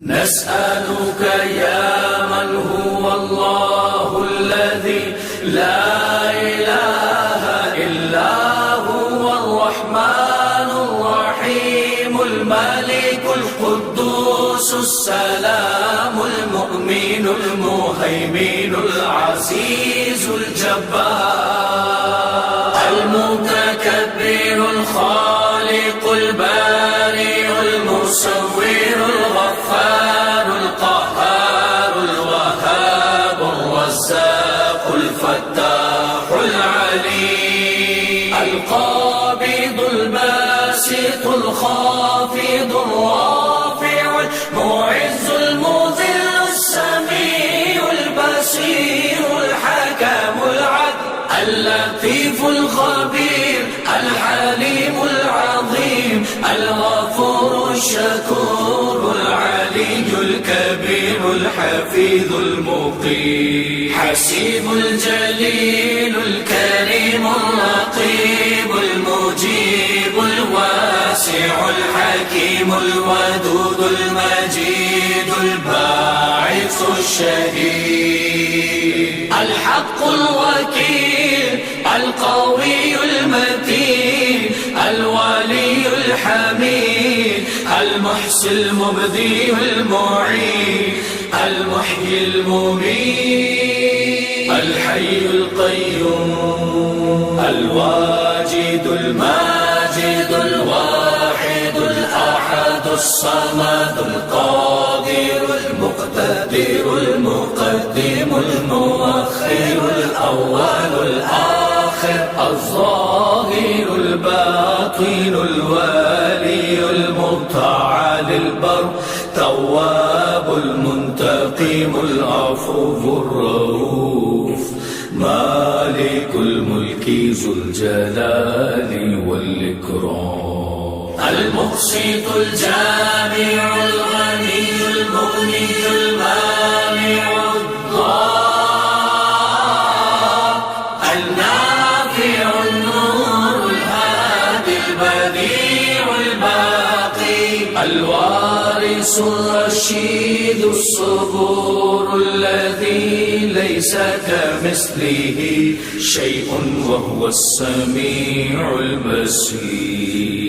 نسألك يا من هو الله الذي لا إله إلا هو الرحمن الرحيم الملك القدوس السلام المؤمن المهيمن العزيز الجبار المتكبر الخالق البارئ المصور الغفار القهار الوهاب الرزاق الفتاح العليم القابض الباسط الخافض الرافع المعز المذل السميع البصير الحكم العدل اللطيف الخبير الحليم العظيم الغفور الشكور العلي الكبير الحفيظ المقيم حسيب الجليل الكريم الرقيب المجيب الواسع الحكيم الودود المجيد الباعث الشهيد الحق الوكيل القوي المتين الولي الحميد المحصي المبدي المعين المحيي المميت الحي القيوم الواجد الماجد الواحد الأحد الصمد القادر المقتدر المقدم المؤخر الأول الآخر الظاهر الباطن الوالي المتعال البر تواب المنتقم العفو الرؤوف مالك الملك ذو الجلال والإكرام المقسط الجامع الغني المغني المانع الضار النافع النور الهادي البديع الباقي الوارث الرشيد الصبور الذي ليس كمثله شيء وهو السميع البصير